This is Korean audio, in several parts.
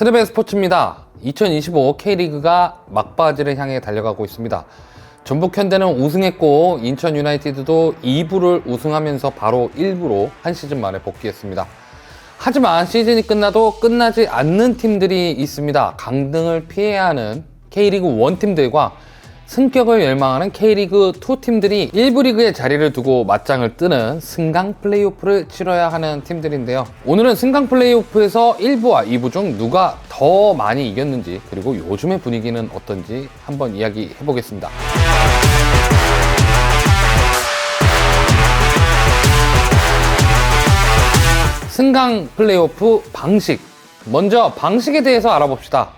스르베 스포츠입니다. 2025 K리그가 막바지를 향해 달려가고 있습니다. 전북 현대는 우승했고 인천 유나이티드도 2부를 우승하면서 바로 1부로 한 시즌 만에 복귀했습니다. 하지만 시즌이 끝나도 끝나지 않는 팀들이 있습니다. 강등을 피해야 하는 K리그 1 팀들과 승격을 열망하는 K리그 2 팀들이 1부 리그의 자리를 두고 맞짱을 뜨는 승강 플레이오프를 치러야 하는 팀들인데요. 오늘은 승강 플레이오프에서 1부와 2부 중 누가 더 많이 이겼는지, 그리고 요즘의 분위기는 어떤지 한번 이야기해 보겠습니다. 승강 플레이오프 방식. 먼저 방식에 대해서 알아봅시다.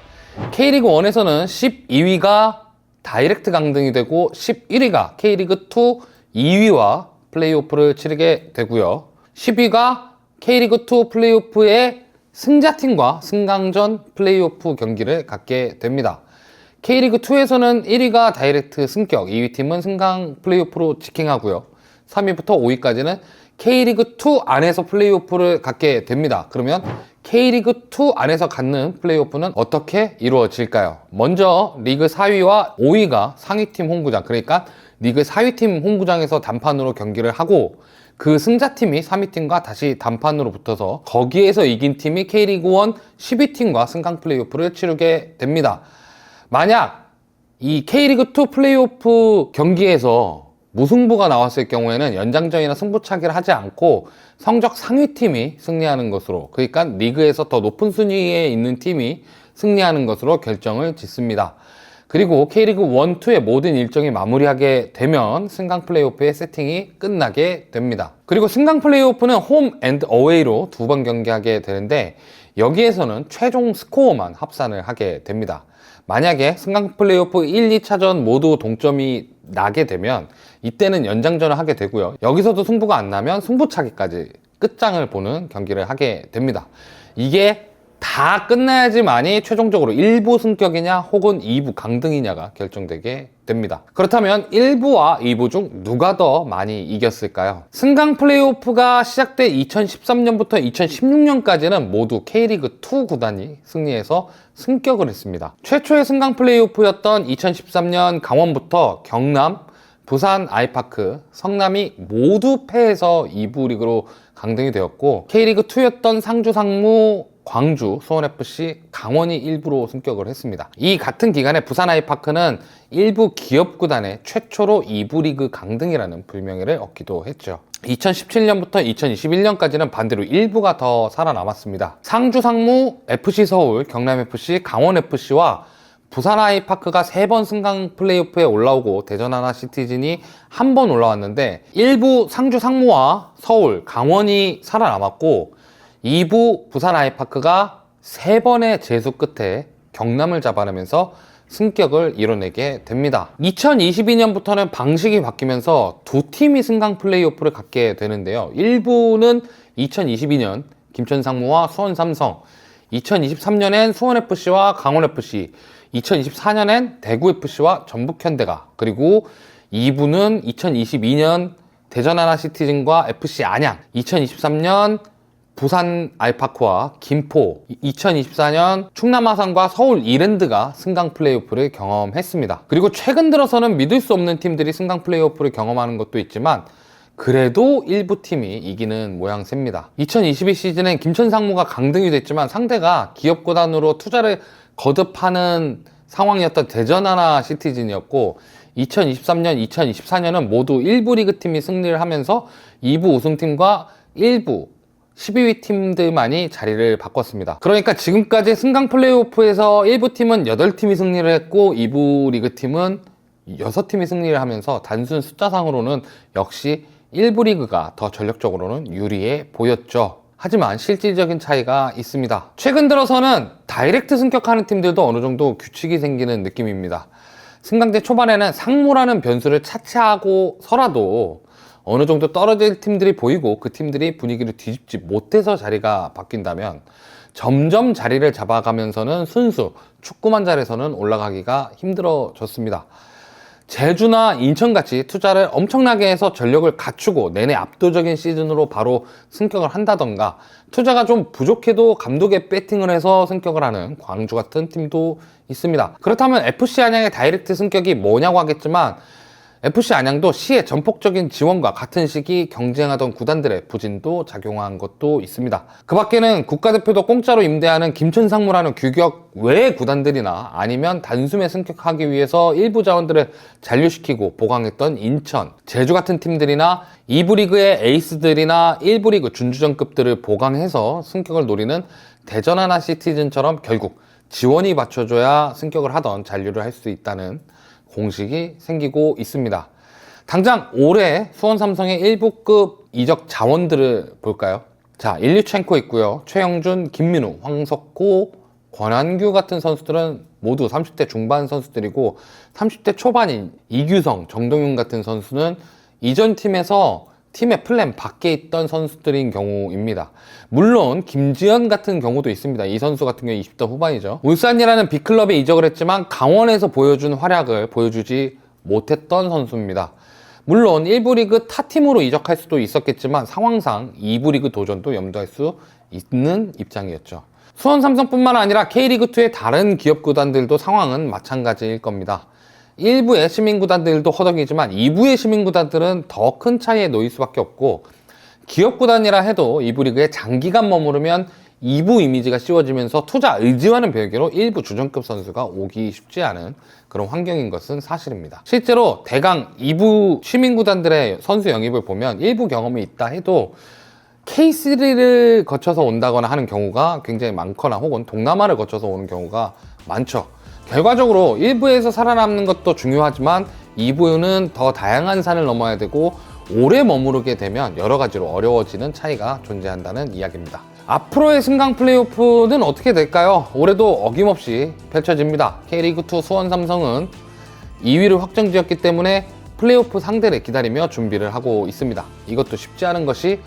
K리그 1에서는 12위가 다이렉트 강등이 되고 11위가 K리그 2 2위와 플레이오프를 치르게 되고요. 10위가 K리그 2 플레이오프의 승자팀과 승강전 플레이오프 경기를 갖게 됩니다. K리그 2에서는 1위가 다이렉트 승격, 2위 팀은 승강 플레이오프로 직행하고요. 3위부터 5위까지는 K리그 2 안에서 플레이오프를 갖게 됩니다. 그러면 K리그 2 안에서 갖는 플레이오프는 어떻게 이루어질까요? 먼저 리그 4위와 5위가 상위팀 홈구장, 그러니까 리그 4위팀 홈구장에서 단판으로 경기를 하고 그 승자팀이 3위팀과 다시 단판으로 붙어서 거기에서 이긴 팀이 K리그 1 10위팀과 승강 플레이오프를 치르게 됩니다. 만약 이 K리그 2 플레이오프 경기에서 무승부가 나왔을 경우에는 연장전이나 승부차기를 하지 않고 성적 상위팀이 승리하는 것으로, 그러니까 리그에서 더 높은 순위에 있는 팀이 승리하는 것으로 결정을 짓습니다. 그리고 K리그 1, 2의 모든 일정이 마무리하게 되면 승강 플레이오프의 세팅이 끝나게 됩니다. 그리고 승강 플레이오프는 홈 앤드 어웨이로 두 번 경기하게 되는데 여기에서는 최종 스코어만 합산을 하게 됩니다. 만약에 승강 플레이오프 1, 2차전 모두 동점이 나게 되면 이때는 연장전을 하게 되고요. 여기서도 승부가 안 나면 승부차기까지 끝장을 보는 경기를 하게 됩니다. 이게 다 끝나야지만이 최종적으로 1부 승격이냐 혹은 2부 강등이냐가 결정되게 됩니다. 그렇다면 1부와 2부 중 누가 더 많이 이겼을까요? 승강 플레이오프가 시작돼 2013년부터 2016년까지는 모두 K리그 2 구단이 승리해서 승격을 했습니다. 최초의 승강 플레이오프였던 2013년 강원부터 경남, 부산 아이파크, 성남이 모두 패해서 2부 리그로 강등이 되었고 K리그 2였던 상주 상무, 광주, 수원FC, 강원이 1부로 승격을 했습니다. 이 같은 기간에 부산 아이파크는 일부 기업구단의 최초로 2부 리그 강등이라는 불명예를 얻기도 했죠. 2017년부터 2021년까지는 반대로 1부가 더 살아남았습니다. 상주 상무, FC서울, 경남FC, 강원FC와 부산 아이파크가 3번 승강 플레이오프에 올라오고 대전 하나시티즌이 한 번 올라왔는데 1부 상주 상무와 서울, 강원이 살아남았고 2부 부산 아이파크가 3번의 재수 끝에 경남을 잡아내면서 승격을 이뤄내게 됩니다. 2022년부터는 방식이 바뀌면서 두 팀이 승강 플레이오프를 갖게 되는데요. 1부는 2022년 김천상무와 수원삼성, 2023년엔 수원FC와 강원FC, 2024년엔 대구FC와 전북현대가, 그리고 2부는 2022년 대전하나시티즌과 FC 안양, 2023년 부산 아이파크와 김포, 2024년 충남 아산과 서울 이랜드가 승강 플레이오프를 경험했습니다. 그리고 최근 들어서는 믿을 수 없는 팀들이 승강 플레이오프를 경험하는 것도 있지만 그래도 일부 팀이 이기는 모양새입니다. 2022 시즌엔 김천 상무가 강등이 됐지만 상대가 기업구단으로 투자를 거듭하는 상황이었던 대전 하나시티즌이었고 2023년, 2024년은 모두 1부 리그 팀이 승리를 하면서 2부 우승팀과 1부 12위 팀들만이 자리를 바꿨습니다. 그러니까 지금까지 승강 플레이오프에서 1부 팀은 8팀이 승리를 했고 2부 리그 팀은 6팀이 승리를 하면서 단순 숫자상으로는 역시 1부 리그가 더 전력적으로는 유리해 보였죠. 하지만 실질적인 차이가 있습니다. 최근 들어서는 다이렉트 승격하는 팀들도 어느 정도 규칙이 생기는 느낌입니다. 승강제 초반에는 상무라는 변수를 차치하고서라도 어느 정도 떨어질 팀들이 보이고 그 팀들이 분위기를 뒤집지 못해서 자리가 바뀐다면 점점 자리를 잡아가면서는 순수 축구만 잘해서는 올라가기가 힘들어졌습니다. 제주나 인천같이 투자를 엄청나게 해서 전력을 갖추고 내내 압도적인 시즌으로 바로 승격을 한다던가, 투자가 좀 부족해도 감독의 배팅을 해서 승격을 하는 광주 같은 팀도 있습니다. 그렇다면 FC 안양의 다이렉트 승격이 뭐냐고 하겠지만, FC 안양도 시의 전폭적인 지원과 같은 시기 경쟁하던 구단들의 부진도 작용한 것도 있습니다. 그 밖에는 국가대표도 공짜로 임대하는 김천상무라는 규격 외의 구단들이나, 아니면 단숨에 승격하기 위해서 일부 자원들을 잔류시키고 보강했던 인천, 제주 같은 팀들이나 2부 리그의 에이스들이나 1부 리그 준주전급들을 보강해서 승격을 노리는 대전 하나 시티즌처럼 결국 지원이 받쳐줘야 승격을 하던 잔류를 할 수 있다는 공식이 생기고 있습니다. 당장 올해 수원 삼성의 1부급 이적 자원들을 볼까요? 자, 일류첸코 있고요. 최영준, 김민우, 황석호, 권한규 같은 선수들은 모두 30대 중반 선수들이고, 30대 초반인 이규성, 정동윤 같은 선수는 이전 팀에서 팀의 플랜 밖에 있던 선수들인 경우입니다. 물론 김지현 같은 경우도 있습니다. 이 선수 같은 경우 20대 후반이죠. 울산이라는 빅클럽에 이적을 했지만 강원에서 보여준 활약을 보여주지 못했던 선수입니다. 물론 1부 리그 타팀으로 이적할 수도 있었겠지만 상황상 2부 리그 도전도 염두할 수 있는 입장이었죠. 수원 삼성뿐만 아니라 K리그2의 다른 기업 구단들도 상황은 마찬가지일 겁니다. 1부의 시민구단들도 허덕이지만 2부의 시민구단들은 더 큰 차이에 놓일 수밖에 없고, 기업구단이라 해도 2부 리그에 장기간 머무르면 2부 이미지가 씌워지면서 투자 의지와는 별개로 1부 주전급 선수가 오기 쉽지 않은 그런 환경인 것은 사실입니다. 실제로 대강 2부 시민구단들의 선수 영입을 보면 1부 경험이 있다 해도 K3를 거쳐서 온다거나 하는 경우가 굉장히 많거나, 혹은 동남아를 거쳐서 오는 경우가 많죠. 결과적으로 1부에서 살아남는 것도 중요하지만 2부는 더 다양한 산을 넘어야 되고, 오래 머무르게 되면 여러 가지로 어려워지는 차이가 존재한다는 이야기입니다. 앞으로의 승강 플레이오프는 어떻게 될까요? 올해도 어김없이 펼쳐집니다. K리그2 수원 삼성은 2위를 확정지었기 때문에 플레이오프 상대를 기다리며 준비를 하고 있습니다. 이것도 쉽지 않은 것이,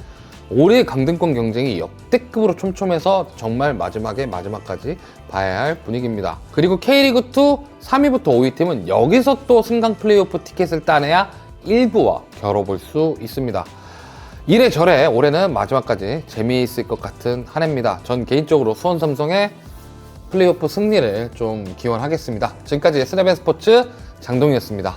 올해의 강등권 경쟁이 역대급으로 촘촘해서 정말 마지막까지 봐야 할 분위기입니다. 그리고 K리그2 3위부터 5위 팀은 여기서 또 승강 플레이오프 티켓을 따내야 1부와 겨뤄볼 수 있습니다. 이래저래 올해는 마지막까지 재미있을 것 같은 한 해입니다. 전 개인적으로 수원 삼성의 플레이오프 승리를 좀 기원하겠습니다. 지금까지 스냅앤스포츠 장동희였습니다.